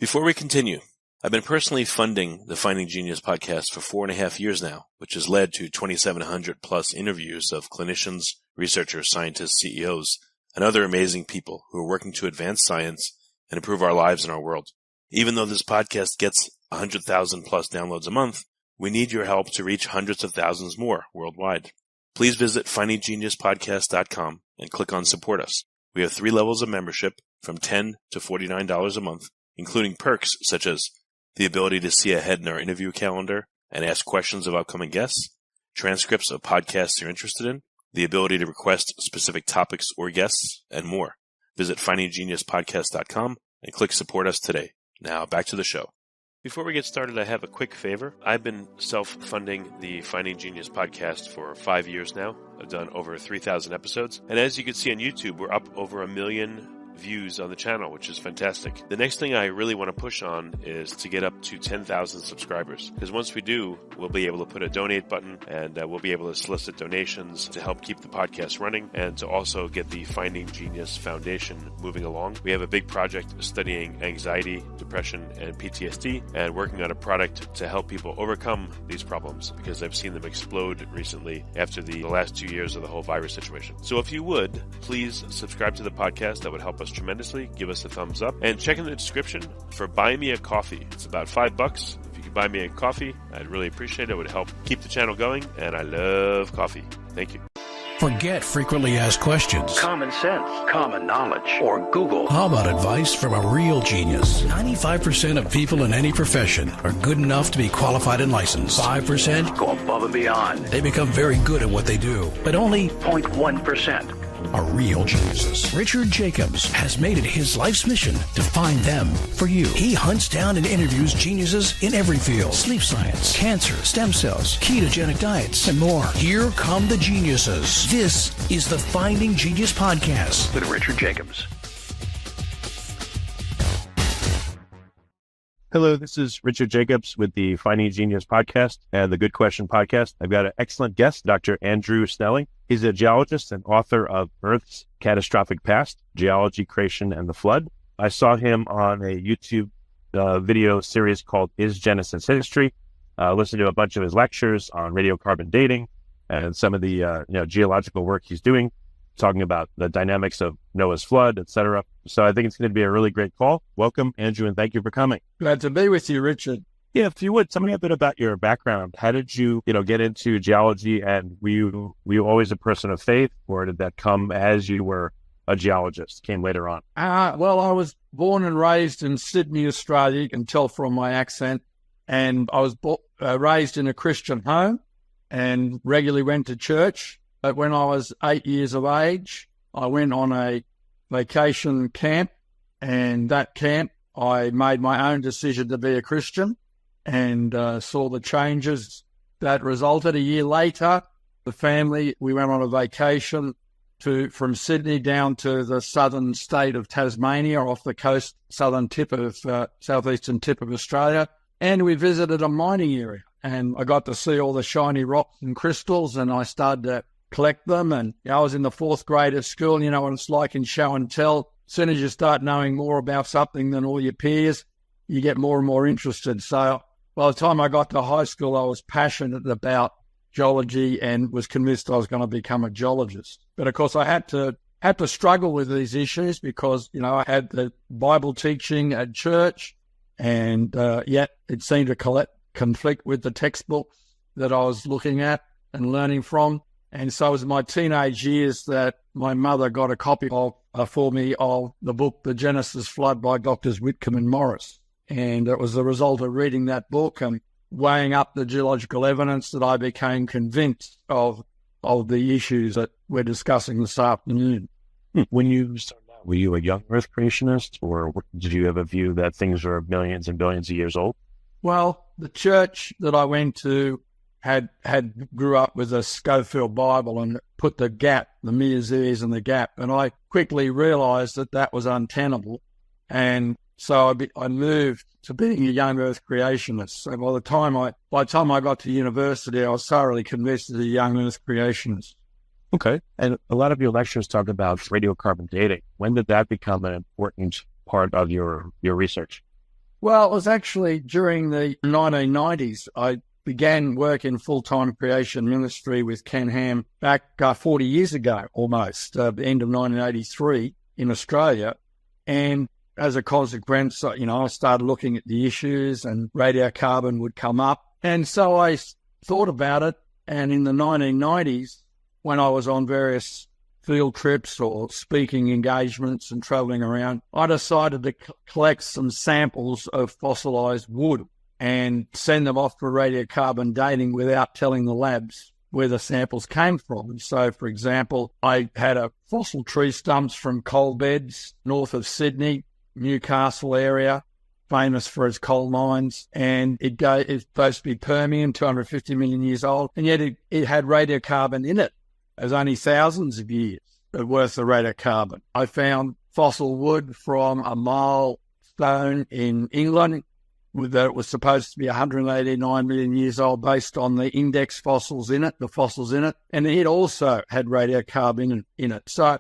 Before we continue, I've been personally funding the Finding Genius podcast for 4.5 years now, which has led to 2,700 plus interviews of clinicians, researchers, scientists, CEOs, and other amazing people who are working to advance science and improve our lives and our world. Even though this podcast gets 100,000 plus downloads a month, we need your help to reach hundreds of thousands more worldwide. Please visit findinggeniuspodcast.com and click on Support Us. We have 3 levels of membership from $10 to $49 a month, including perks such as the ability to see ahead in our interview calendar and ask questions of upcoming guests, transcripts of podcasts you're interested in, the ability to request specific topics or guests, and more. Visit findinggeniuspodcast.com and click Support Us today. Now, back to the show. Before we get started, I have a quick favor. I've been self-funding the Finding Genius podcast for 5 years now. I've done over 3,000 episodes. And as you can see on YouTube, we're up over 1 million views on the channel, which is fantastic. The next thing I really want to push on is to get up to 10,000 subscribers, because once we do, we'll be able to put a donate button and we'll be able to solicit donations to help keep the podcast running and to also get the Finding Genius Foundation moving along. We have a big project studying anxiety, depression, and PTSD, and working on a product to help people overcome these problems, because I've seen them explode recently after the last 2 years of the whole virus situation. So if you would, please subscribe to the podcast. That would help us tremendously. Give us a thumbs up and check in the description for Buy Me a Coffee. It's about $5. If you could buy me a coffee, I'd really appreciate it. It would help keep the channel going, and I love coffee. Thank you. Forget frequently asked questions, common sense, common knowledge, or Google. How about advice from a real genius? 95% of people in any profession are good enough to be qualified and licensed. 5% go above and beyond. They become very good at what they do, but only 0.1% are real geniuses. Richard Jacobs has made it his life's mission to find them for you. He hunts down and interviews geniuses in every field: sleep science, cancer, stem cells, ketogenic diets, and more. Here come the geniuses. This is the Finding Genius Podcast with Richard Jacobs. Hello, this is Richard Jacobs with the Finding Genius Podcast and the Good Question Podcast. I've got an excellent guest, Dr. Andrew Snelling. He's a geologist and author of Earth's Catastrophic Past, Geology, Creation, and the Flood. I saw him on a YouTube video series called Is Genesis History? Listened to a bunch of his lectures on radiocarbon dating and some of the geological work he's doing, talking about the dynamics of Noah's flood, etc. So I think it's going to be a really great call. Welcome, Andrew, and thank you for coming. Glad to be with you, Richard. Yeah, if you would, tell me a bit about your background. How did you, get into geology, and were you always a person of faith, or did that come as you were a geologist, came later on? Well, I was born and raised in Sydney, Australia. You can tell from my accent. And I was raised in a Christian home and regularly went to church. But when I was 8 years of age, I went on a vacation camp, and that camp, I made my own decision to be a Christian and saw the changes that resulted. A year later, the family, we went on a vacation from Sydney down to the southern state of Tasmania, off the coast, southeastern tip of Australia, and we visited a mining area. And I got to see all the shiny rocks and crystals, and I started to collect them. And I was in the 4th grade of school. You know what it's like in show and tell. As soon as you start knowing more about something than all your peers, you get more and more interested. So by the time I got to high school, I was passionate about geology and was convinced I was going to become a geologist. But of course, I had to struggle with these issues because, I had the Bible teaching at church, and yet it seemed to conflict with the textbooks that I was looking at and learning from. And so it was in my teenage years that my mother got a copy for me of the book, The Genesis Flood by Drs. Whitcomb and Morris. And it was the result of reading that book and weighing up the geological evidence that I became convinced of the issues that we're discussing this afternoon. When you started out, were you a young Earth creationist, or did you have a view that things are millions and billions of years old? Well, the church that I went to grew up with a Schofield Bible and put the gap, the Mears and the gap, and I quickly realized that was untenable, and so I moved to being a young Earth creationist. So by the time I got to university, I was thoroughly convinced as a young Earth creationist. Okay, and a lot of your lectures talk about radiocarbon dating. When did that become an important part of your research? Well, it was actually during the 1990s. I began work in full-time creation ministry with Ken Ham back 40 years ago, almost, the end of 1983 in Australia. And as a consequence, I started looking at the issues and radiocarbon would come up. And so I thought about it. And in the 1990s, when I was on various field trips or speaking engagements and traveling around, I decided to collect some samples of fossilized wood and send them off for radiocarbon dating without telling the labs where the samples came from. And so, for example, I had a fossil tree stumps from coal beds north of Sydney, Newcastle area, famous for its coal mines, and it's supposed to be Permian, 250 million years old, and yet it had radiocarbon in it. There's only thousands of years worth of radiocarbon. I found fossil wood from a milestone in England that it was supposed to be 189 million years old based on the index fossils in it, the fossils in it, and it also had radiocarbon in it. So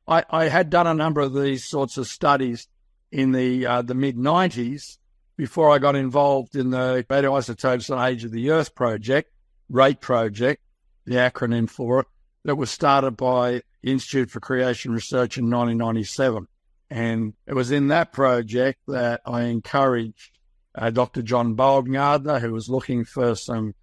I had done a number of these sorts of studies in the mid-90s before I got involved in the Radioisotopes and Age of the Earth project, RATE project, the acronym for it, that was started by the Institute for Creation Research in 1997. And it was in that project that I encouraged Dr. John Baumgartner, who was looking for some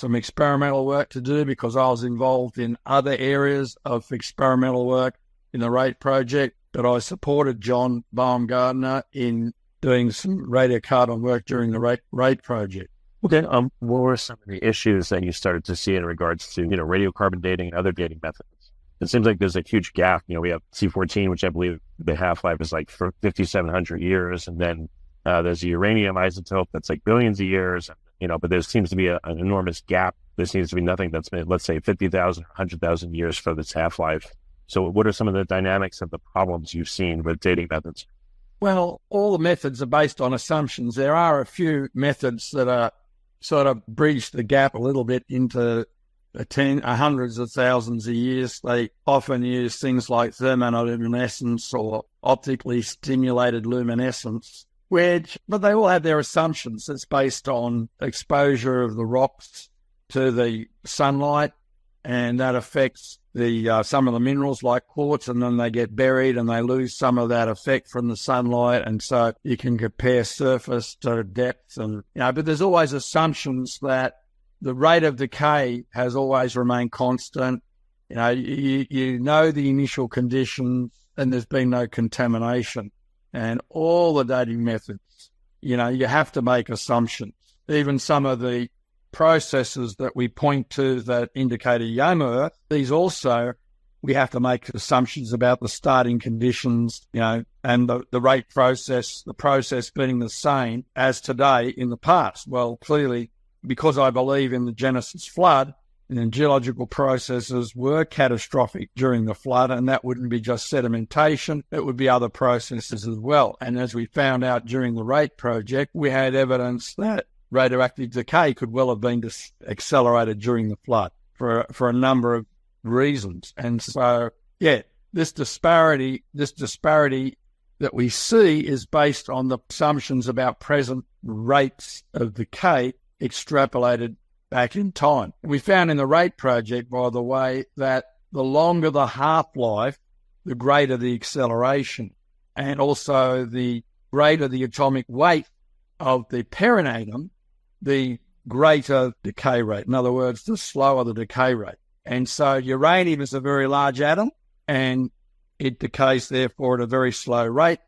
experimental work to do, because I was involved in other areas of experimental work in the RATE project, but I supported John Baumgartner in doing some radiocarbon work during the RATE project. Okay. What were some of the issues that you started to see in regards to, radiocarbon dating and other dating methods? It seems like there's a huge gap. We have C14, which I believe the half-life is like for 5,700 years. And then there's a uranium isotope that's like billions of years, but there seems to be an enormous gap. There seems to be nothing that's been, let's say, 50,000 or 100,000 years for this half-life. So what are some of the dynamics of the problems you've seen with dating methods? Well, all the methods are based on assumptions. There are a few methods that are sort of bridge the gap a little bit into hundreds of thousands of years. They often use things like thermoluminescence or optically stimulated luminescence, but they all have their assumptions. It's based on exposure of the rocks to the sunlight, and that affects some of the minerals like quartz, and then they get buried and they lose some of that effect from the sunlight. And so you can compare surface to depth, and but there's always assumptions that the rate of decay has always remained constant. You know the initial conditions, and there's been no contamination. And all the dating methods, you have to make assumptions. Even some of the processes that we point to that indicate a young Earth, these also, we have to make assumptions about the starting conditions, and the rate process, the process being the same as today in the past. Well, clearly, because I believe in the Genesis flood, and geological processes were catastrophic during the flood, and that wouldn't be just sedimentation, it would be other processes as well. And as we found out during the RATE project, we had evidence that radioactive decay could well have been accelerated during the flood for a number of reasons. And so, this disparity that we see is based on the assumptions about present rates of decay extrapolated back in time. We found in the RATE project, by the way, that the longer the half-life, the greater the acceleration, and also the greater the atomic weight of the parent atom, the greater decay rate. In other words, the slower the decay rate. And so uranium is a very large atom, and it decays, therefore, at a very slow rate.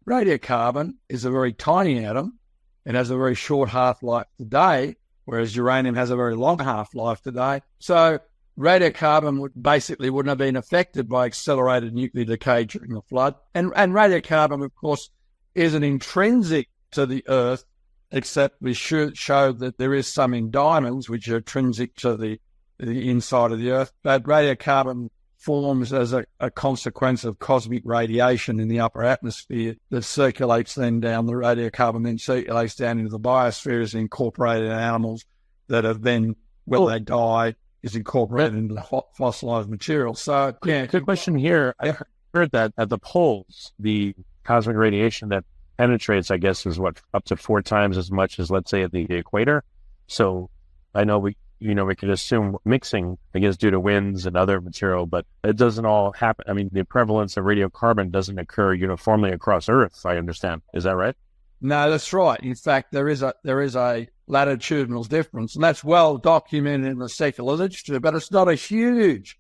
Radiocarbon is a very tiny atom. It has a very short half-life today, whereas uranium has a very long half-life today. So radiocarbon wouldn't have been affected by accelerated nuclear decay during the flood. And radiocarbon, of course, isn't intrinsic to the Earth, except we should show that there is some in diamonds which are intrinsic to the inside of the Earth. But radiocarbon forms as a consequence of cosmic radiation in the upper atmosphere that circulates then down. The radiocarbon then circulates down into the biosphere, is incorporated in animals that have then, when they die, is incorporated into the fossilized material. So, good question here. I heard that at the poles, the cosmic radiation that penetrates, I guess, is what, up to 4 times as much as, let's say, at the equator. So I know we could assume mixing, I guess, due to winds and other material, but it doesn't all happen. I mean, the prevalence of radiocarbon doesn't occur uniformly across Earth, I understand. Is that right? No, that's right. In fact, there is a latitudinal difference, and that's well documented in the secular literature, but it's not a huge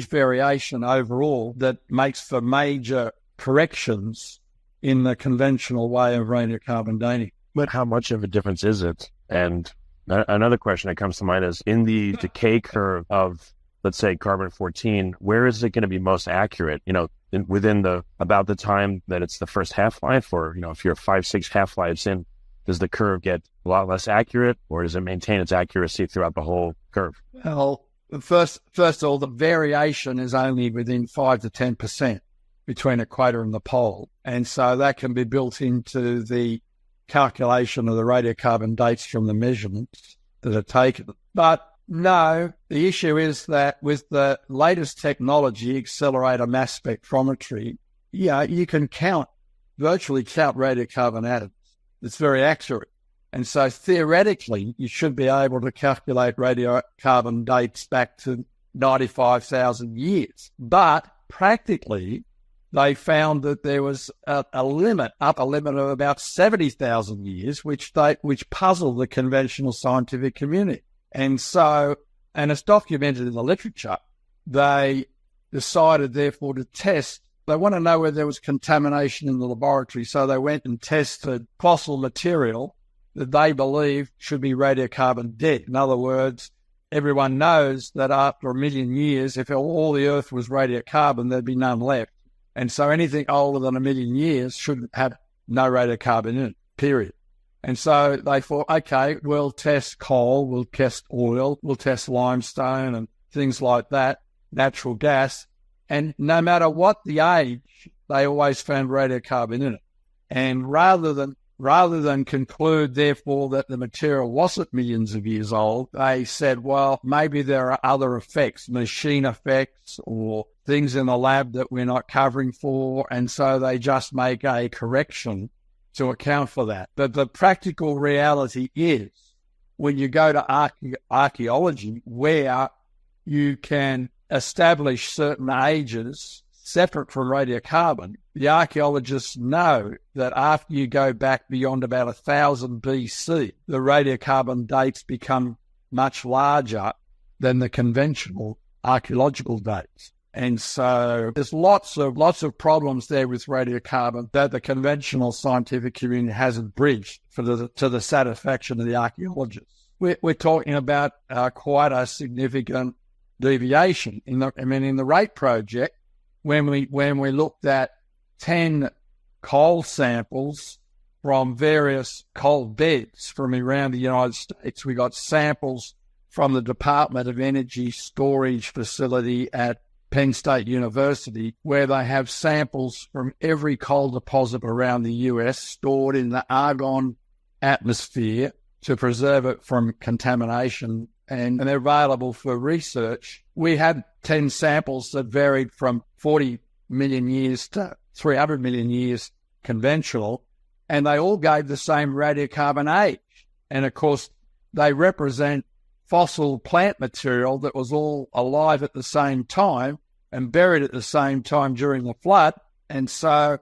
variation overall that makes for major corrections in the conventional way of radiocarbon dating. But how much of a difference is it? And another question that comes to mind is, in the decay curve of, let's say, carbon-14, where is it going to be most accurate? Within about the time that it's the first half-life, or, if you're 5-6 half-lives in, does the curve get a lot less accurate, or does it maintain its accuracy throughout the whole curve? Well, first of all, the variation is only within 5 to 10% between equator and the pole. And so that can be built into the calculation of the radiocarbon dates from the measurements that are taken. But no, the issue is that with the latest technology, accelerator mass spectrometry, you can virtually count radiocarbon atoms. It's very accurate. And so theoretically, you should be able to calculate radiocarbon dates back to 95,000 years. But practically, they found that there was a upper limit of about 70,000 years, which puzzled the conventional scientific community. And it's documented in the literature. They decided, therefore, to test. They want to know whether there was contamination in the laboratory, so they went and tested fossil material that they believe should be radiocarbon dead. In other words, everyone knows that after 1 million years, if all the Earth was radiocarbon, there'd be none left. And so anything older than 1 million years should have no radiocarbon in it, period. And so they thought, okay, we'll test coal, we'll test oil, we'll test limestone and things like that, natural gas. And no matter what the age, they always found radiocarbon in it. And rather than conclude, therefore, that the material wasn't millions of years old, they said, well, maybe there are other effects, machine effects or things in the lab that we're not covering for. And so they just make a correction to account for that. But the practical reality is, when you go to archaeology, where you can establish certain ages separate from radiocarbon, the archaeologists know that after you go back beyond about 1000 BC, the radiocarbon dates become much larger than the conventional archaeological dates. And so there's lots of problems there with radiocarbon that the conventional scientific community hasn't bridged to the satisfaction of the archaeologists. We're talking about quite a significant deviation. In the RATE project, when we looked at 10 coal samples from various coal beds from around the United States, we got samples from the Department of Energy storage facility at Penn State University, where they have samples from every coal deposit around the US stored in the argon atmosphere to preserve it from contamination, and they're available for research. We had 10 samples that varied from 40 million years to 300 million years conventional, and they all gave the same radiocarbon age. And of course, they represent fossil plant material that was all alive at the same time and buried at the same time during the flood. And so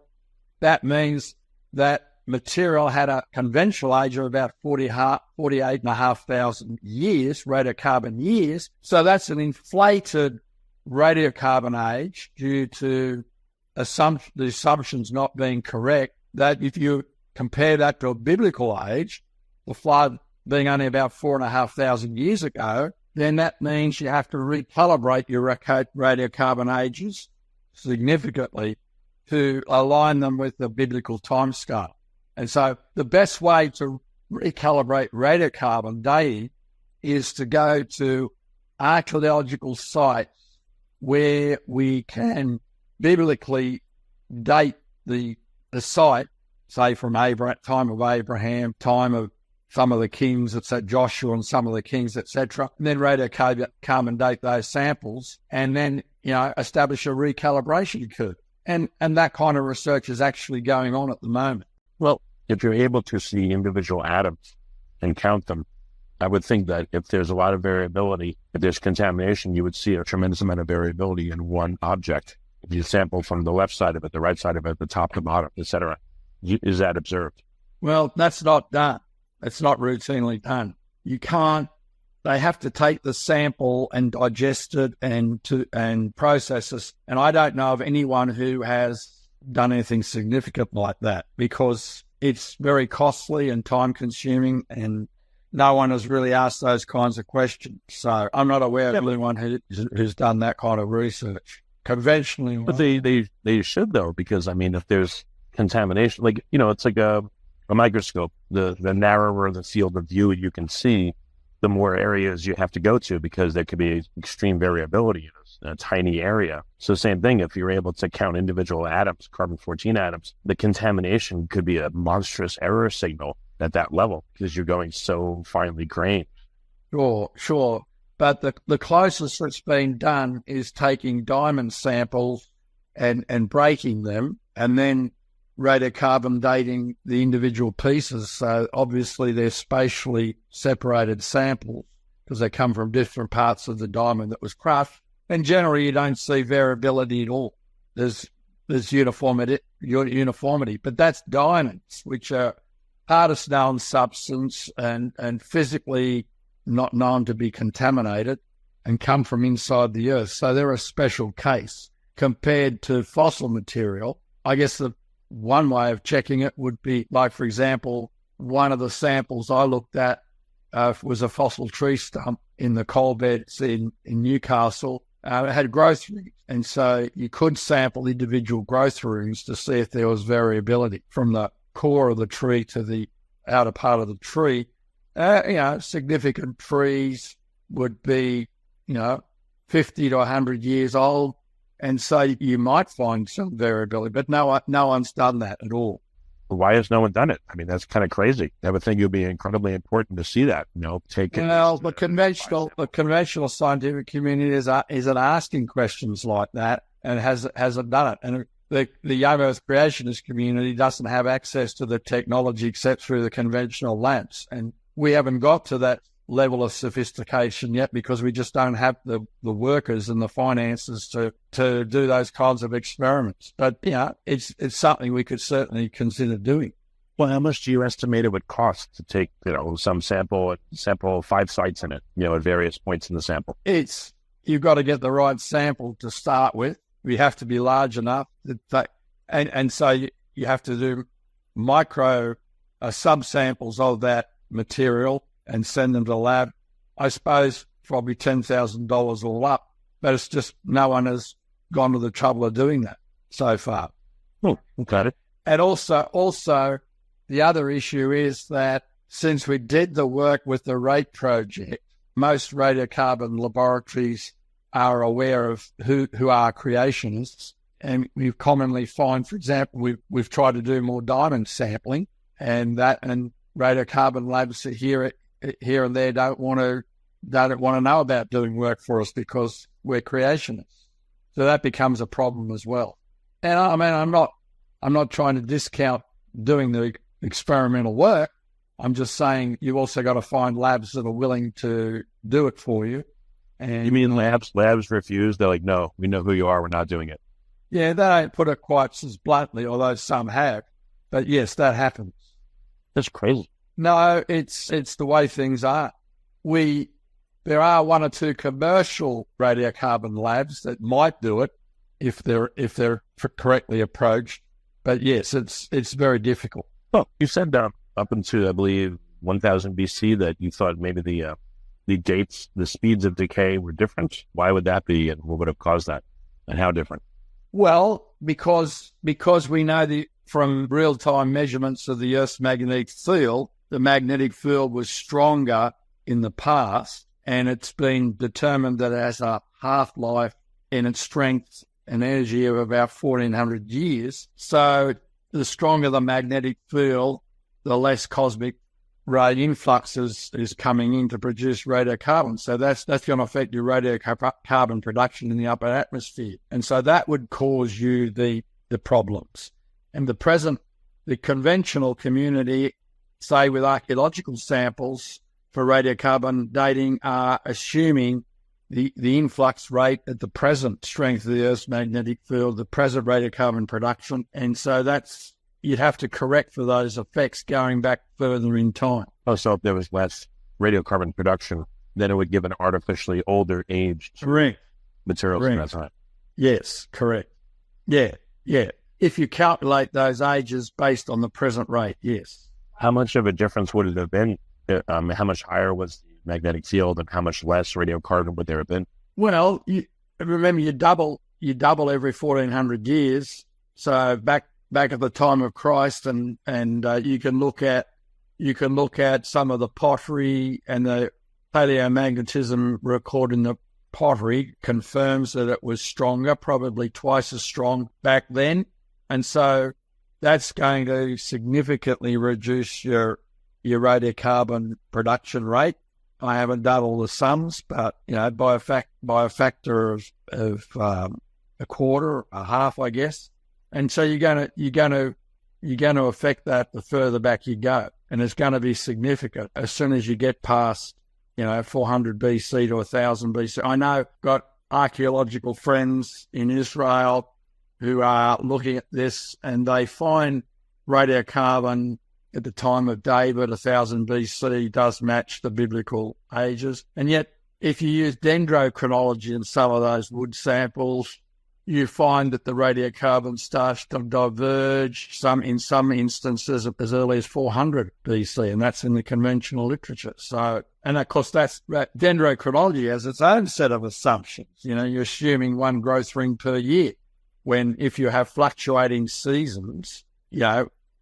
that means that material had a conventional age of about 48,500 years, radiocarbon years. So that's an inflated radiocarbon age due to the assumptions not being correct, that if you compare that to a biblical age, the flood being only about 4,500 years ago, then that means you have to recalibrate your radiocarbon ages significantly to align them with the biblical timescale. And so the best way to recalibrate radiocarbon dating is to go to archaeological sites where we can biblically date the site, say from time of Abraham, time of some of the kings, etc., Joshua and some of the kings, etc., and then radiocarbon date those samples, and then establish a recalibration curve. And that kind of research is actually going on at the moment. Well, if you're able to see individual atoms and count them, I would think that if there's a lot of variability, if there's contamination, you would see a tremendous amount of variability in one object. If you sample from the left side of it, the right side of it, the top to bottom, etc., is that observed? Well, that's not done. It's not routinely done. You can't. They have to take the sample and digest it and process it. And I don't know of anyone who has done anything significant like that, because it's very costly and time-consuming, and no one has really asked those kinds of questions. So I'm not aware of anyone who's done that kind of research conventionally. But they should, though, because, I mean, if there's contamination, like, it's like a microscope. The narrower the field of view you can see, the more areas you have to go to, because there could be extreme variability in a tiny area. So same thing, if you're able to count individual atoms, carbon-14 atoms, the contamination could be a monstrous error signal at that level, because you're going so finely grained. Sure. But the closest that's been done is taking diamond samples and breaking them, and then radiocarbon dating the individual pieces. So obviously they're spatially separated samples because they come from different parts of the diamond that was crushed. And generally you don't see variability at all. There's uniformity, but that's diamonds, which are hardest known substance and physically not known to be contaminated and come from inside the earth. So they're a special case compared to fossil material. I guess the one way of checking it would be, like, for example, one of the samples I looked at was a fossil tree stump in the coal beds in Newcastle. It had growth rings, and so you could sample individual growth rings to see if there was variability from the core of the tree to the outer part of the tree. Significant trees would be, 50 to 100 years old, and so you might find some variability, but no one's done that at all. Why has no one done it? I mean, that's kind of crazy. I would think it would be incredibly important to see that, take it. Well, the conventional scientific community isn't asking questions like that and hasn't done it. And the young Earth creationist community doesn't have access to the technology except through the conventional labs. And we haven't got to that level of sophistication yet because we just don't have the workers and the finances to do those kinds of experiments. But, it's something we could certainly consider doing. Well, how much do you estimate it would cost to take, some sample 5 sites in it, at various points in the sample? You've got to get the right sample to start with. We have to be large enough and so you have to do micro subsamples of that material and send them to the lab. I suppose probably $10,000 all up, but it's just no one has gone to the trouble of doing that so far. Got it. And also, the other issue is that since we did the work with the RATE project, most radiocarbon laboratories are aware of who are creationists, and we commonly find, for example, we've tried to do more diamond sampling, and radiocarbon labs here and there don't want to know about doing work for us because we're creationists. So that becomes a problem as well. And I mean, I'm not trying to discount doing the experimental work. I'm just saying you've also got to find labs that are willing to do it for you. And you mean labs refuse? They're like, no, we know who you are. We're not doing it. Yeah, they don't put it quite as bluntly, although some have. But yes, that happens. That's crazy. No, it's the way things are. There are 1 or 2 commercial radiocarbon labs that might do it if they're correctly approached. But yes, it's very difficult. Well, you said up until, I believe, 1000 BC that you thought maybe the dates, the speeds of decay were different. Why would that be, and what would have caused that, and how different? Well, because we know from real-time measurements of the Earth's magnetic field, the magnetic field was stronger in the past, and it's been determined that it has a half-life in its strength and energy of about 1,400 years. So the stronger the magnetic field, the less cosmic ray influx is coming in to produce radiocarbon. So that's going to affect your radiocarbon production in the upper atmosphere. And so that would cause you the problems. And the present the conventional community, say with archaeological samples for radiocarbon dating, are assuming the influx rate at the present strength of the Earth's magnetic field, the present radiocarbon production. And so you'd have to correct for those effects going back further in time. Oh, so if there was less radiocarbon production, then it would give an artificially older aged materials at that time. Yes, correct. Yeah. If you calculate those ages based on the present rate, yes. How much of a difference would it have been? How much higher was the magnetic field, and how much less radiocarbon would there have been? Well, remember you double every 1400 years. So back at the time of Christ, and you can look at some of the pottery, and the paleomagnetism record in the pottery confirms that it was stronger, probably twice as strong back then. And so that's going to significantly reduce your radiocarbon production rate. I haven't done all the sums, but by a factor of a quarter, a half, I guess. And so you're going to affect that the further back you go, and it's going to be significant as soon as you get past 400 BC to 1000 BC. I know got archaeological friends in Israel who are looking at this, and they find radiocarbon at the time of David, 1000 BC, does match the biblical ages. And yet, if you use dendrochronology in some of those wood samples, you find that the radiocarbon starts to diverge, in some instances as early as 400 BC, and that's in the conventional literature. So, and of course, dendrochronology has its own set of assumptions. You're assuming one growth ring per year, when if you have fluctuating seasons,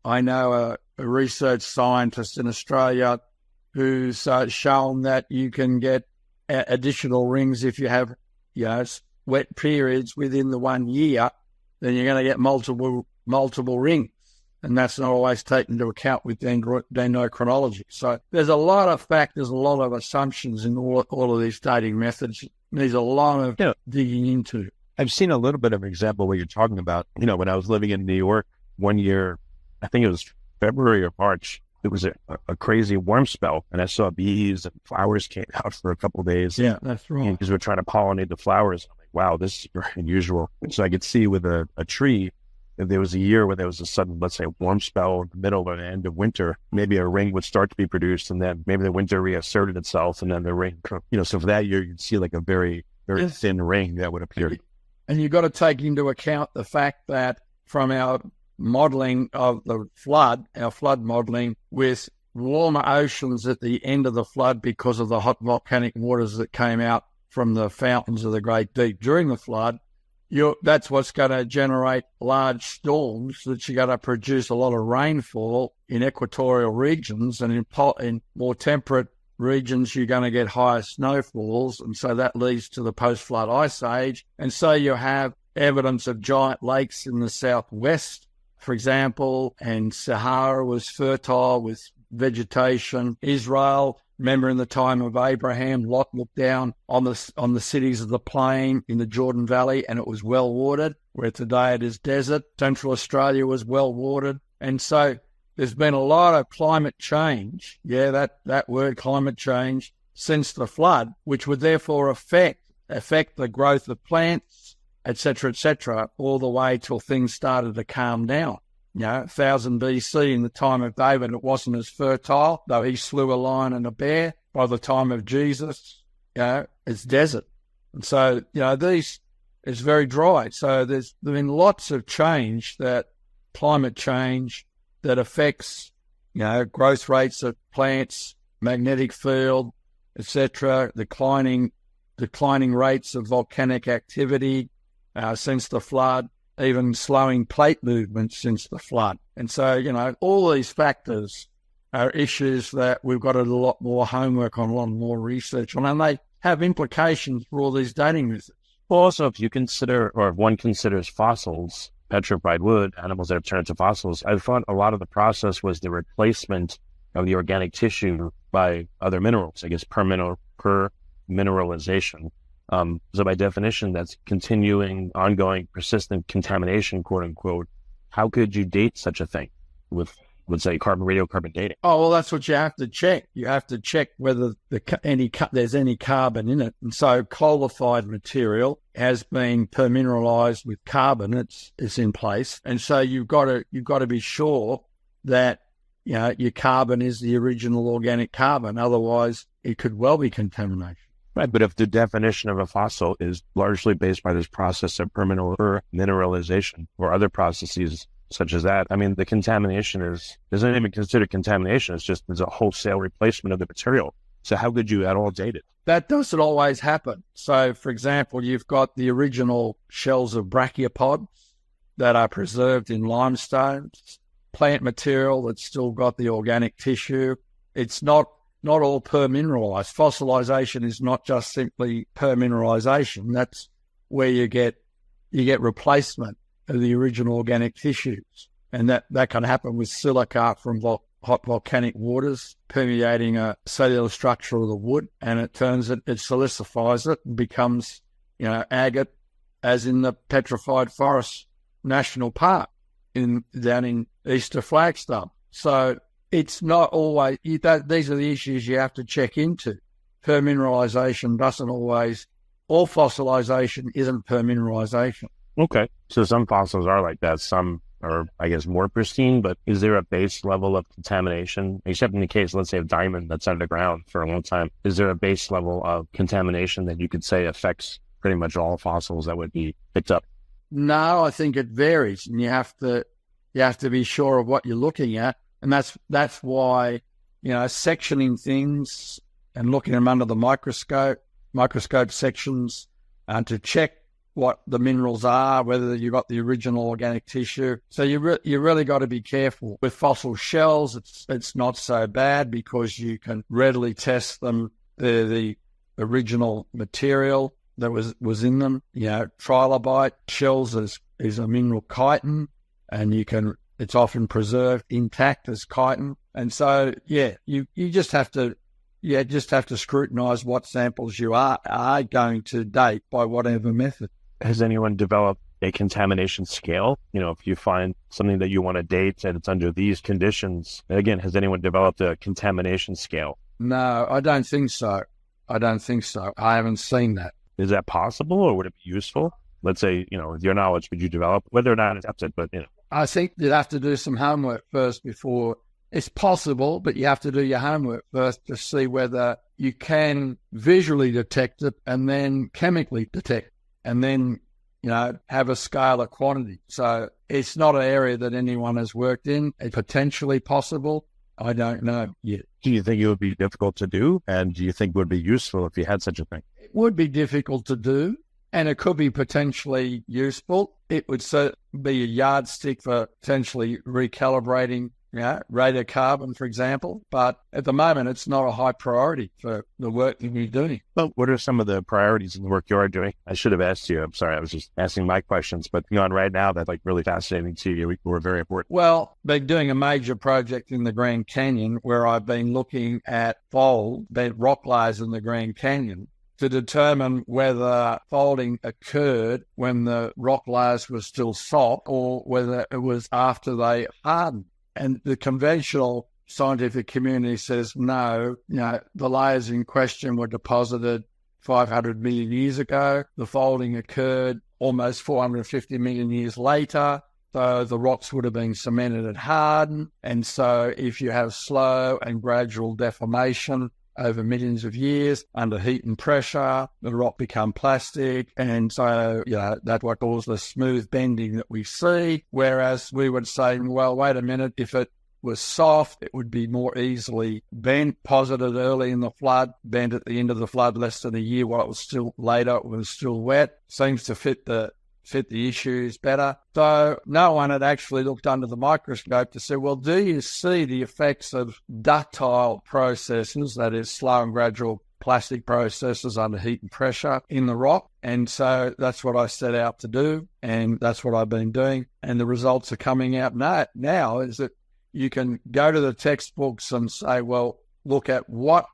I know a research scientist in Australia who's shown that you can get additional rings if you have, wet periods within the 1 year, then you're going to get multiple rings. And that's not always taken into account with dendrochronology. So there's a lot of factors, a lot of assumptions in all of these dating methods. There's a lot of digging into. I've seen a little bit of an example of what you're talking about. When I was living in New York one year, I think it was February or March, it was a crazy warm spell, and I saw bees and flowers came out for a couple of days. Yeah, that's right. Because we're trying to pollinate the flowers. I'm like, wow, this is very unusual. And so I could see with a tree, if there was a year where there was a sudden, let's say, warm spell in the middle or the end of winter, maybe a ring would start to be produced, and then maybe the winter reasserted itself, and then the ring, so for that year, you'd see like a very, very thin ring that would appear. And you've got to take into account the fact that from our modelling of the flood, our flood modelling, with warmer oceans at the end of the flood because of the hot volcanic waters that came out from the fountains of the Great Deep during the flood, that's what's going to generate large storms that you're going to produce a lot of rainfall in equatorial regions, and in more temperate regions you're going to get higher snowfalls, and so that leads to the post-flood ice age. And so you have evidence of giant lakes in the southwest, for example, and Sahara was fertile with vegetation. Israel, remember in the time of Abraham, Lot looked down on the cities of the plain in the Jordan Valley, and it was well watered, where today it is desert. Central Australia was well watered. And so there's been a lot of climate change, that word climate change, since the flood, which would therefore affect the growth of plants, etc., all the way till things started to calm down. 1000 BC, in the time of David, it wasn't as fertile, though he slew a lion and a bear. By the time of Jesus, it's desert. And so, it's very dry. So there's been lots of climate change that affects, growth rates of plants, magnetic field, etc., declining rates of volcanic activity since the flood, even slowing plate movements since the flood. And so, all these factors are issues that we've got to do a lot more homework on, a lot more research on, and they have implications for all these dating methods. Well, also, if you consider, or if one considers fossils, petrified wood, animals that have turned into fossils, I thought a lot of the process was the replacement of the organic tissue by other minerals, I guess per mineralization. So by definition, that's continuing, ongoing, persistent contamination, quote unquote. How could you date such a thing? with, let's say, radiocarbon dating? Oh, well, that's what you have to check. You have to check whether there's any carbon in it. And so qualified material has been permineralized with carbon. It's in place. And so you've got to be sure that, you know, your carbon is the original organic carbon. Otherwise, it could well be contamination. Right, but if the definition of a fossil is largely based by this process of mineralization or other processes such as that, I mean, the contamination isn't even considered contamination. It's a wholesale replacement of the material. So how could you at all date it? That doesn't always happen. So, for example, you've got the original shells of brachiopods that are preserved in limestone, plant material that's still got the organic tissue. It's not all permineralized. Fossilization is not just simply permineralization. That's where you get replacement of the original organic tissues. And that can happen with silica from hot volcanic waters permeating a cellular structure of the wood, and it silicifies it and becomes, you know, agate, as in the Petrified Forest National Park down in east of Flagstaff. So it's not always, these are the issues you have to check into. Permineralization doesn't always, all fossilization isn't permineralization. Okay. So some fossils are like that. Some are, I guess, more pristine, but is there a base level of contamination? Except in the case, let's say, of diamond that's underground for a long time. Is there a base level of contamination that you could say affects pretty much all fossils that would be picked up? No, I think it varies, and you have to be sure of what you're looking at. And that's why, you know, sectioning things and looking at them under the microscope sections, to check what the minerals are, whether you got the original organic tissue. So you really got to be careful. With fossil shells, it's not so bad because you can readily test them. They're the original material that was in them. You know, trilobite shells is a mineral chitin, and it's often preserved intact as chitin. And so, yeah, you just have to scrutinize what samples you are going to date by whatever method. Has anyone developed a contamination scale? You know, if you find something that you want to date and it's under these conditions, again, has anyone developed a contamination scale? No, I don't think so. I haven't seen that. Is that possible, or would it be useful? Let's say, you know, with your knowledge, would you develop, whether or not it's accepted, but, you know. I think you'd have to do some homework first before. It's possible, but you have to do your homework first to see whether you can visually detect it and then chemically detect, and then, you know, have a scale of quantity. So it's not an area that anyone has worked in. It's potentially possible. I don't know yet. Do you think it would be difficult to do? And do you think it would be useful if you had such a thing? It would be difficult to do, and it could be potentially useful. It would be a yardstick for potentially recalibrating, you know, radiocarbon, for example. But at the moment, it's not a high priority for the work that we're doing. Well, what are some of the priorities in the work you're doing? I should have asked you. I'm sorry, I was just asking my questions. But on right now, that's like really fascinating to you. We're very important. Well, been doing a major project in the Grand Canyon where I've been looking at rock layers in the Grand Canyon to determine whether folding occurred when the rock layers were still soft or whether it was after they hardened. And the conventional scientific community says, no, you know, the layers in question were deposited 500 million years ago. The folding occurred almost 450 million years later. So the rocks would have been cemented and hardened. And so if you have slow and gradual deformation over millions of years under heat and pressure, the rock become plastic. And so, you know, that's what causes the smooth bending that we see. Whereas we would say, well, wait a minute, if it was soft, it would be more easily bent, posited early in the flood, bent at the end of the flood less than a year while it was still later, it was still wet. Seems to fit the issues better. So no one had actually looked under the microscope to say, well, do you see the effects of ductile processes, that is slow and gradual plastic processes under heat and pressure in the rock? And so that's what I set out to do, and that's what I've been doing. And the results are coming out now is that you can go to the textbooks and say, well, look at what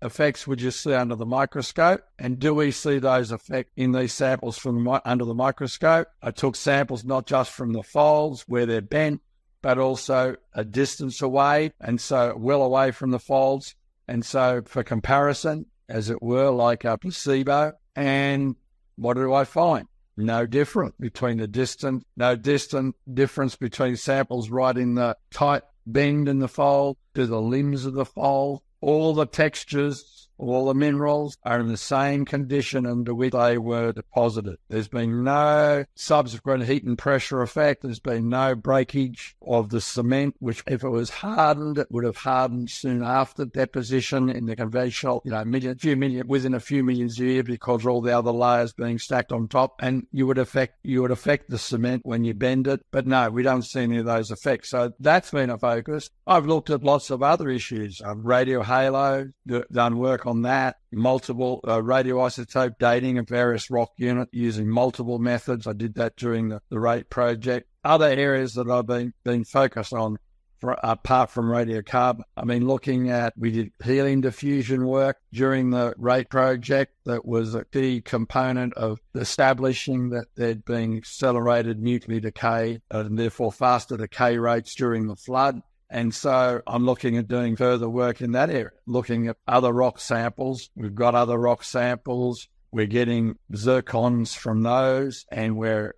effects would you see under the microscope, and do we see those effects in these samples from under the microscope? I took samples not just from the folds where they're bent, but also a distance away, and so well away from the folds. And so for comparison, as it were, like a placebo, and what do I find? No difference between no distant difference between samples right in the tight bend in the fold to the limbs of the fold. All the textures, all the minerals are in the same condition under which they were deposited. There's been no subsequent heat and pressure effect. There's been no breakage of the cement, which if it was hardened, it would have hardened soon after deposition in the conventional, within a few millions of years, because all the other layers being stacked on top, and you would affect the cement when you bend it. But no, we don't see any of those effects. So that's been a focus. I've looked at lots of other issues. Radio halo, done work on that, multiple radioisotope dating of various rock units using multiple methods. I did that during the rate project. Other areas that I've been focused on, apart from radiocarbon, we did helium diffusion work during the rate project. That was a key component of establishing that there'd been accelerated nuclear decay and therefore faster decay rates during the flood. And so I'm looking at doing further work in that area, looking at other rock samples. We've got other rock samples. We're getting zircons from those, and we're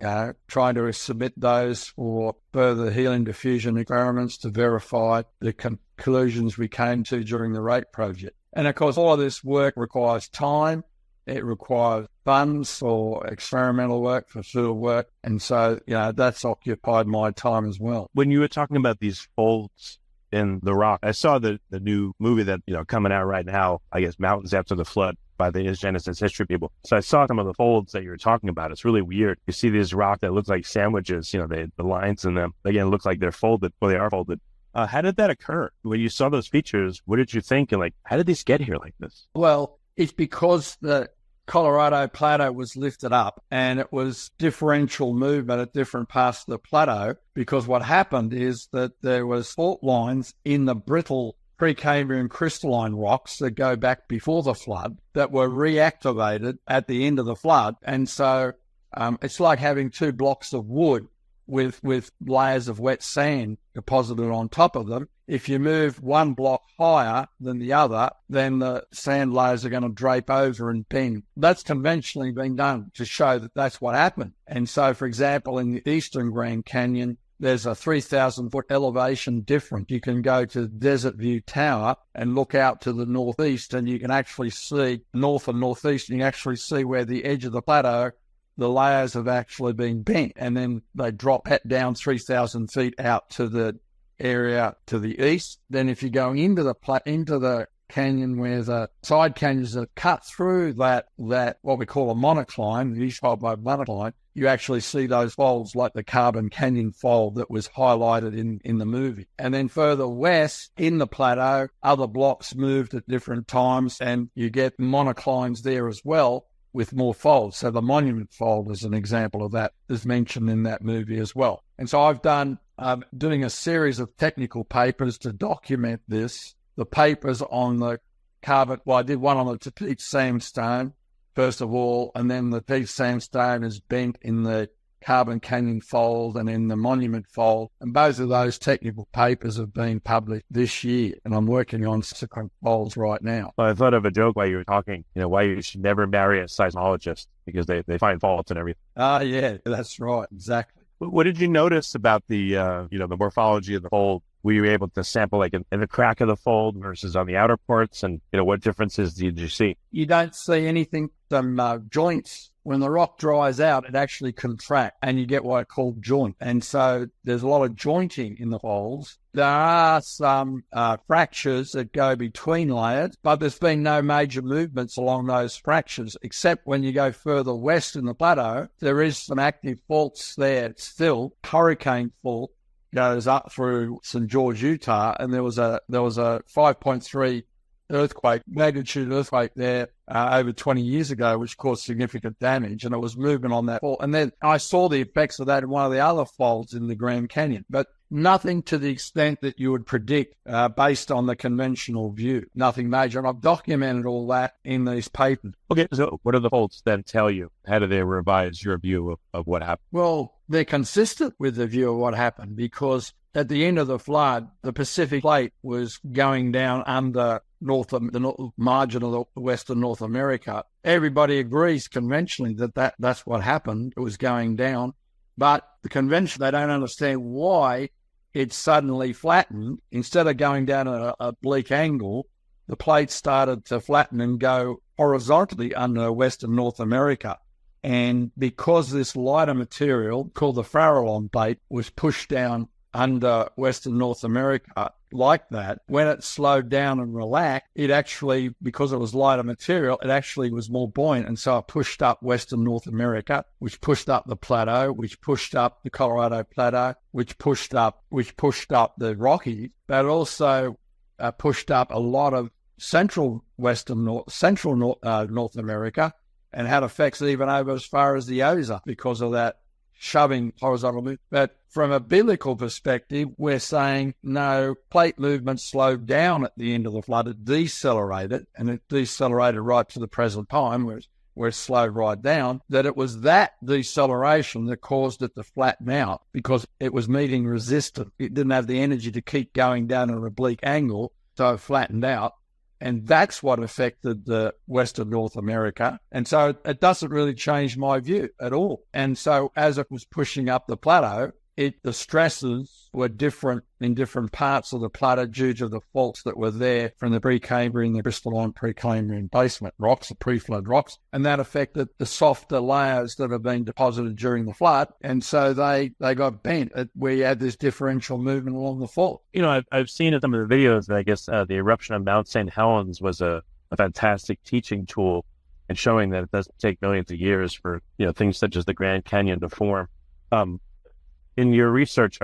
trying to submit those for further helium diffusion experiments to verify the conclusions we came to during the rate project. And of course, all of this work requires time. It requires funds for experimental work, for field work. And so, that's occupied my time as well. When you were talking about these folds in the rock, I saw the new movie that, coming out right now, I guess, Mountains After the Flood by the Genesis history people. So I saw some of the folds that you were talking about. It's really weird. You see these rock that looks like sandwiches, the lines in them, again, look like they're folded, or they are folded. How did that occur? When you saw those features, what did you think? And how did these get here like this? Well, it's because the Colorado Plateau was lifted up, and it was differential movement at different parts of the plateau, because what happened is that there was fault lines in the brittle Precambrian crystalline rocks that go back before the flood that were reactivated at the end of the flood. And so it's like having two blocks of wood with layers of wet sand deposited on top of them. If you move one block higher than the other, then the sand layers are going to drape over and bend. That's conventionally been done to show that that's what happened. And so, for example, in the eastern Grand Canyon, there's a 3,000-foot elevation difference. You can go to Desert View Tower and look out to the northeast, and you can actually see north and northeast, and you can actually see where the edge of the plateau, the layers have actually been bent, and then they drop down 3,000 feet out to the area to the east. Then if you go into the canyon where the side canyons are cut through that what we call a monocline, the East High monocline, you actually see those folds like the Carbon Canyon fold that was highlighted in the movie. And then further west in the plateau, other blocks moved at different times, and you get monoclines there as well with more folds. So the Monument Fold is an example of that, is mentioned in that movie as well. And so I've done doing a series of technical papers to document this. The papers on the carbon, I did one on the Tapete sandstone, first of all, and then the Tapete sandstone is bent in the Carbon Canyon fold and in the Monument fold. And both of those technical papers have been published this year, and I'm working on subsequent folds right now. Well, I thought of a joke while you were talking, why you should never marry a seismologist, because they find faults and everything. Yeah, that's right, exactly. What did you notice about the the morphology of the fold? Were you able to sample in the crack of the fold versus on the outer parts? And, what differences did you see? You don't see anything, some joints. When the rock dries out, it actually contracts, and you get what I call joint. And so there's a lot of jointing in the folds. There are some fractures that go between layers, but there's been no major movements along those fractures, except when you go further west in the plateau, there is some active faults there still. Hurricane Fault goes up through St. George, Utah, and there was a 5.3 magnitude earthquake there over 20 years ago, which caused significant damage, and it was movement on that fault. And then I saw the effects of that in one of the other folds in the Grand Canyon. But nothing to the extent that you would predict based on the conventional view. Nothing major. And I've documented all that in these papers. Okay, so what do the faults then tell you? How do they revise your view of what happened? Well, they're consistent with the view of what happened because at the end of the flood, the Pacific Plate was going down under the margin of the Western North America. Everybody agrees conventionally that's what happened. It was going down. But the convention, they don't understand why it suddenly flattened. Instead of going down at an oblique angle, the plate started to flatten and go horizontally under Western North America. And because this lighter material, called the Farallon plate, was pushed down under Western North America like that, when it slowed down and relaxed, it actually, because it was lighter material, it actually was more buoyant. And so it pushed up Western North America, which pushed up the plateau, which pushed up the Colorado Plateau, which pushed up the Rockies, but also pushed up a lot of central North America, and had effects even over as far as the Ozarks because of that shoving horizontal movement. But from a biblical perspective, we're saying no, plate movement slowed down at the end of the flood. It decelerated, and it decelerated right to the present time where it slowed right down, that it was that deceleration that caused it to flatten out because it was meeting resistance. It didn't have the energy to keep going down at an oblique angle, so it flattened out. And that's what affected the Western North America. And so it doesn't really change my view at all. And so as it was pushing up the plateau, the stresses were different in different parts of the plateau due to the faults that were there from the Precambrian, the crystalline Precambrian basement rocks, the pre-flood rocks, and that affected the softer layers that have been deposited during the flood. And so they got bent where you had this differential movement along the fault. You know, I've seen in some of the videos that I guess the eruption of Mount St. Helens was a fantastic teaching tool and showing that it doesn't take millions of years for, things such as the Grand Canyon to form. In your research,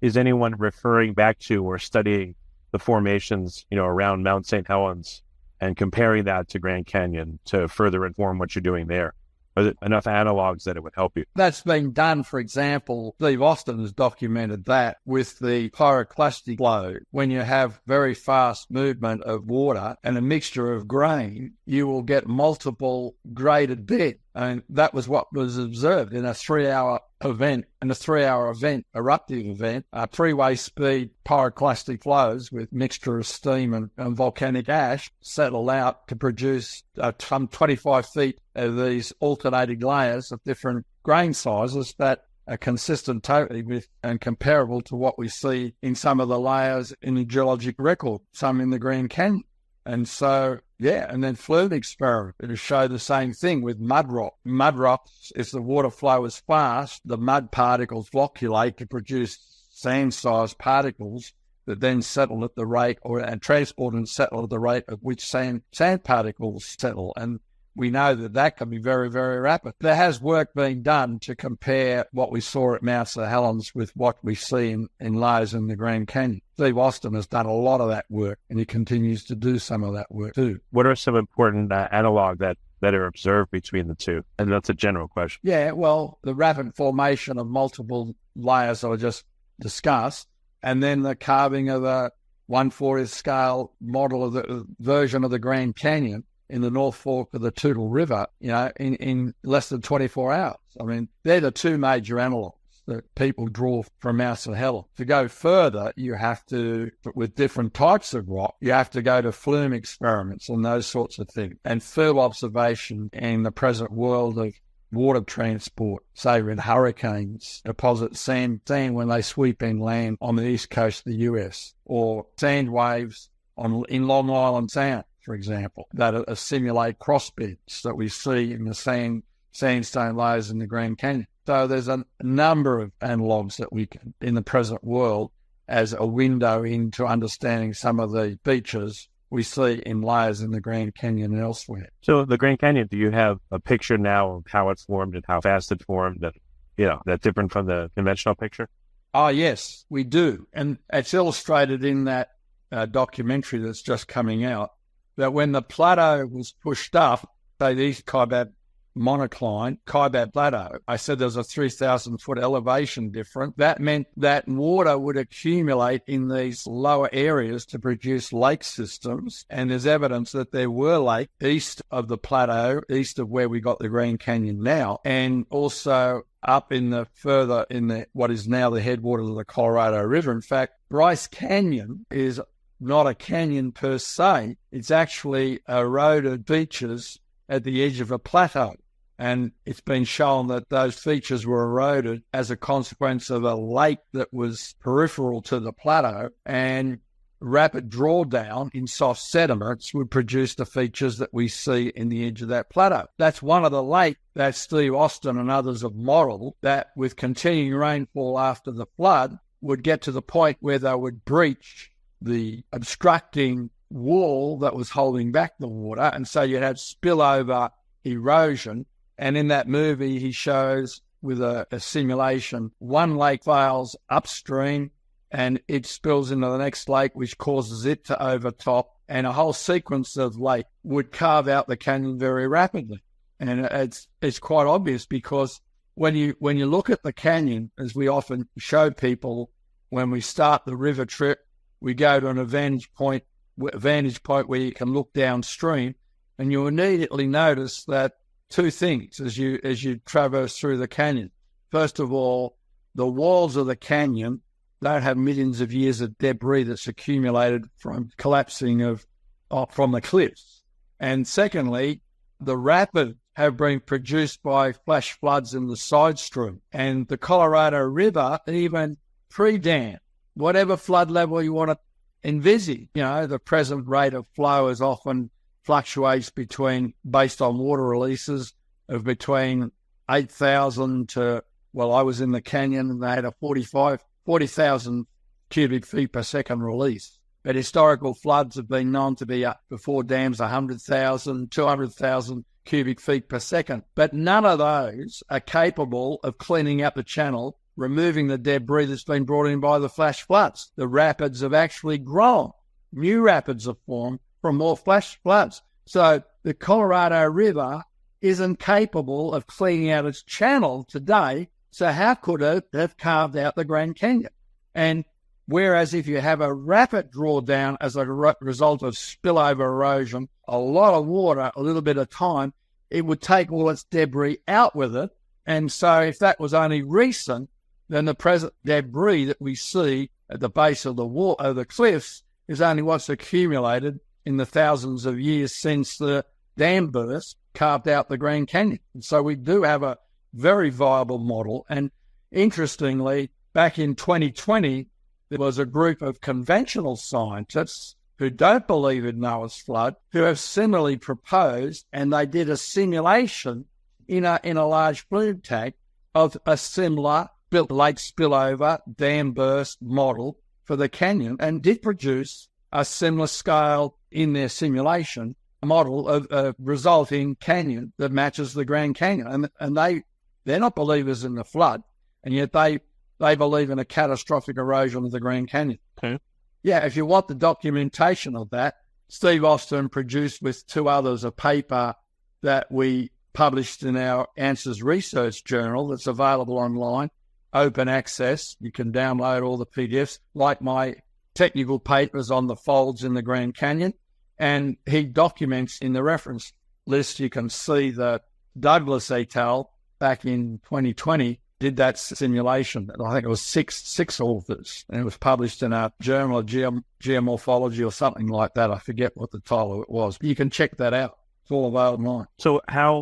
is anyone referring back to or studying the formations, around Mount St. Helens and comparing that to Grand Canyon to further inform what you're doing there? Are there enough analogs that it would help you? That's been done. For example, Steve Austin has documented that with the pyroclastic flow. When you have very fast movement of water and a mixture of grain, you will get multiple graded beds. And that was what was observed in a 3-hour event. In a 3-hour event, eruptive event, three-way speed pyroclastic flows with mixture of steam and volcanic ash settle out to produce some 25 feet of these alternating layers of different grain sizes that are consistent totally with and comparable to what we see in some of the layers in the geologic record, some in the Grand Canyon. And so, and then flume experiment, it'll show the same thing with mud rock. Mud rocks, if the water flow is fast, the mud particles flocculate to produce sand-sized particles that then settle at the rate and transport and settle at the rate at which sand particles settle. And we know that can be very, very rapid. There has work being done to compare what we saw at Mount St. Helens with what we see in layers in the Grand Canyon. Steve Austin has done a lot of that work, and he continues to do some of that work too. What are some important analogs that are observed between the two? And that's a general question. Yeah, well, the rapid formation of multiple layers that I just discussed, and then the carving of a 1/40th scale model of the version of the Grand Canyon in the North Fork of the Toutle River, in less than 24 hours. I mean, they're the two major analogs that people draw from Mount St. Helens. To go further, you have to, with different types of rock, you have to go to flume experiments and those sorts of things, and field observation in the present world of water transport, say in hurricanes, deposit sand when they sweep inland on the east coast of the US, or sand waves in Long Island Sound, for example, that simulate crossbeds that we see in the sandstone layers in the Grand Canyon. So there's a number of analogs that we can, in the present world, as a window into understanding some of the features we see in layers in the Grand Canyon and elsewhere. So the Grand Canyon, do you have a picture now of how it formed and how fast it formed? That's different from the conventional picture? Oh, yes, we do. And it's illustrated in that documentary that's just coming out, that when the plateau was pushed up, say the East Kaibab monocline, Khyber Plateau. I said there's a 3,000-foot elevation difference. That meant that water would accumulate in these lower areas to produce lake systems. And there's evidence that there were lakes east of the plateau, east of where we got the Grand Canyon now, and also up in the further in the what is now the headwaters of the Colorado River. In fact, Bryce Canyon is not a canyon per se. It's actually eroded features at the edge of a plateau. And it's been shown that those features were eroded as a consequence of a lake that was peripheral to the plateau, and rapid drawdown in soft sediments would produce the features that we see in the edge of that plateau. That's one of the lakes that Steve Austin and others have modeled, that with continuing rainfall after the flood would get to the point where they would breach the obstructing wall that was holding back the water. And so you'd have spillover erosion. And in that movie, he shows with a simulation, one lake fails upstream and it spills into the next lake, which causes it to overtop, and a whole sequence of lake would carve out the canyon very rapidly. And it's quite obvious, because when you look at the canyon, as we often show people when we start the river trip, we go to a vantage point where you can look downstream, and you immediately notice that two things as you traverse through the canyon. First of all, the walls of the canyon don't have millions of years of debris that's accumulated from collapsing from the cliffs. And secondly, the rapids have been produced by flash floods in the side stream. And the Colorado River, even pre-dam, whatever flood level you want to envisage, the present rate of flow is often fluctuates based on water releases of between 8,000 to, well, I was in the canyon and they had a 40,000 cubic feet per second release. But historical floods have been known to be up before dams 100,000, 200,000 cubic feet per second. But none of those are capable of cleaning up the channel, removing the debris that's been brought in by the flash floods. The rapids have actually grown. New rapids have formed from more flash floods. So the Colorado River isn't capable of cleaning out its channel today. So how could it have carved out the Grand Canyon? And whereas if you have a rapid drawdown as a result of spillover erosion, a lot of water, a little bit of time, it would take all its debris out with it. And so if that was only recent, then the present debris that we see at the base of the wall, of the cliffs, is only what's accumulated in the thousands of years since the dam burst carved out the Grand Canyon. And so we do have a very viable model. And interestingly, back in 2020, there was a group of conventional scientists who don't believe in Noah's flood, who have similarly proposed, and they did a simulation in a large flume tank of a similar lake spillover dam burst model for the canyon, and did produce a similar scale in their simulation model of a resulting canyon that matches the Grand Canyon. And they're not believers in the flood, and yet they believe in a catastrophic erosion of the Grand Canyon. Okay. Yeah, if you want the documentation of that, Steve Austin produced with two others a paper that we published in our Answers Research Journal that's available online, open access. You can download all the PDFs, like my technical papers on the folds in the Grand Canyon. And he documents in the reference list, you can see that Douglas et al. Back in 2020 did that simulation. I think it was six authors, and it was published in a journal of geomorphology or something like that. I forget what the title it was. You can check that out. It's all available online. So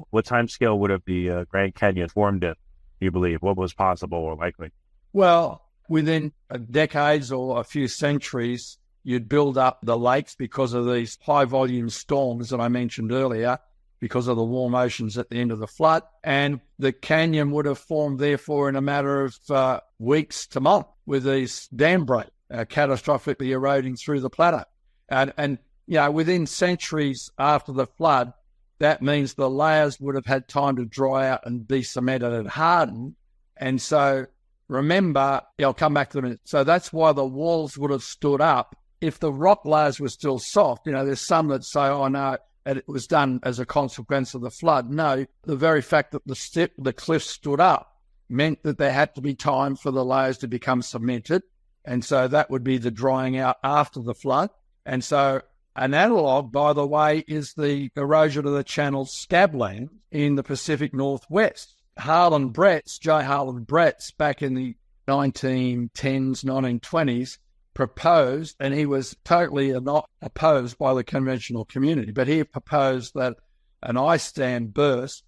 what time scale would have the Grand Canyon formed in, you believe? What was possible or likely? Well, within decades or a few centuries, you'd build up the lakes because of these high-volume storms that I mentioned earlier, because of the warm oceans at the end of the flood. And the canyon would have formed, therefore, in a matter of weeks to months with these dam breaks catastrophically eroding through the plateau. And within centuries after the flood, that means the layers would have had time to dry out and be cemented and hardened. And so remember, I'll come back to them. So that's why the walls would have stood up. If the rock layers were still soft, there's some that say, oh no, and it was done as a consequence of the flood. No, the very fact that the cliff stood up meant that there had to be time for the layers to become cemented. And so that would be the drying out after the flood. And so an analogue, by the way, is the erosion of the channel scabland in the Pacific Northwest. J. Harlan Bretz, back in the 1910s, 1920s, proposed, and he was totally not opposed by the conventional community, but he proposed that an ice dam burst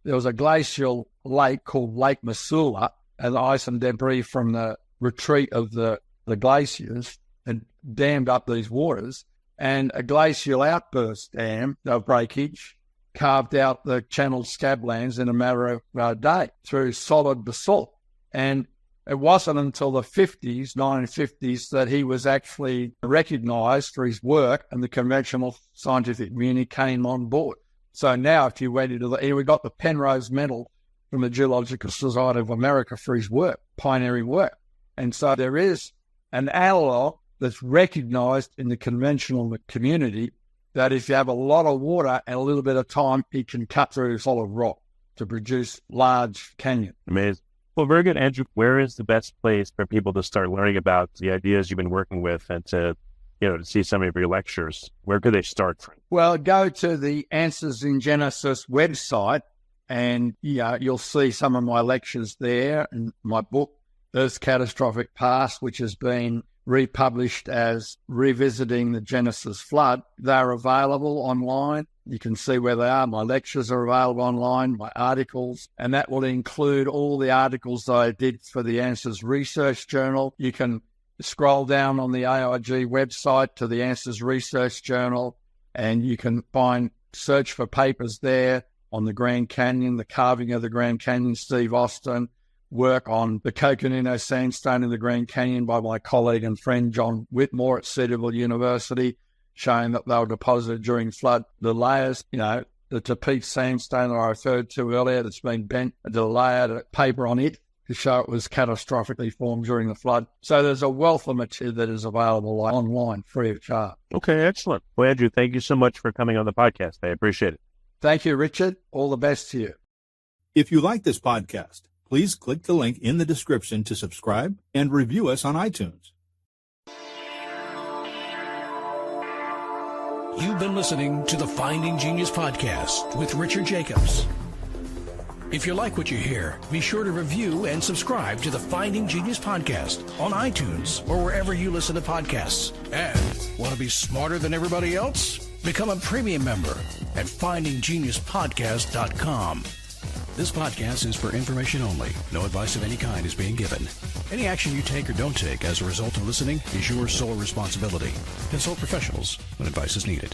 there was a glacial lake called Lake Missoula, and the ice and debris from the retreat of the glaciers had dammed up these waters, and a glacial outburst dam of breakage carved out the channel scablands in a matter of a day through solid basalt. And it wasn't until the 1950s, that he was actually recognised for his work, and the conventional scientific community came on board. So now, if you went into we got the Penrose Medal from the Geological Society of America for his work, pioneering work. And so there is an analogue that's recognised in the conventional community that if you have a lot of water and a little bit of time, it can cut through solid rock to produce large canyon. Amazing. Well, very good, Andrew. Where is the best place for people to start learning about the ideas you've been working with and to see some of your lectures? Where could they start from? Well, go to the Answers in Genesis website, and you'll see some of my lectures there, and my book, Earth's Catastrophic Past, which has been republished as Revisiting the Genesis Flood. They're available online. You can see where they are. My lectures are available online, my articles, and that will include all the articles that I did for the Answers Research Journal. You can scroll down on the AIG website to the Answers Research Journal, and you can search for papers there on the Grand Canyon, the carving of the Grand Canyon, Steve Austin, work on the Coconino Sandstone in the Grand Canyon by my colleague and friend John Whitmore at Cedarville University, showing that they were deposited during flood. The layers, the Tapeat Sandstone that I referred to earlier, that's been bent, the layer paper on it to show it was catastrophically formed during the flood. So there's a wealth of material that is available online, free of charge. Okay, excellent. Well, Andrew, thank you so much for coming on the podcast. I appreciate it. Thank you, Richard. All the best to you. If you like this podcast, please click the link in the description to subscribe and review us on iTunes. You've been listening to the Finding Genius podcast with Richard Jacobs. If you like what you hear, be sure to review and subscribe to the Finding Genius podcast on iTunes or wherever you listen to podcasts. And want to be smarter than everybody else? Become a premium member at findinggeniuspodcast.com. This podcast is for information only. No advice of any kind is being given. Any action you take or don't take as a result of listening is your sole responsibility. Consult professionals when advice is needed.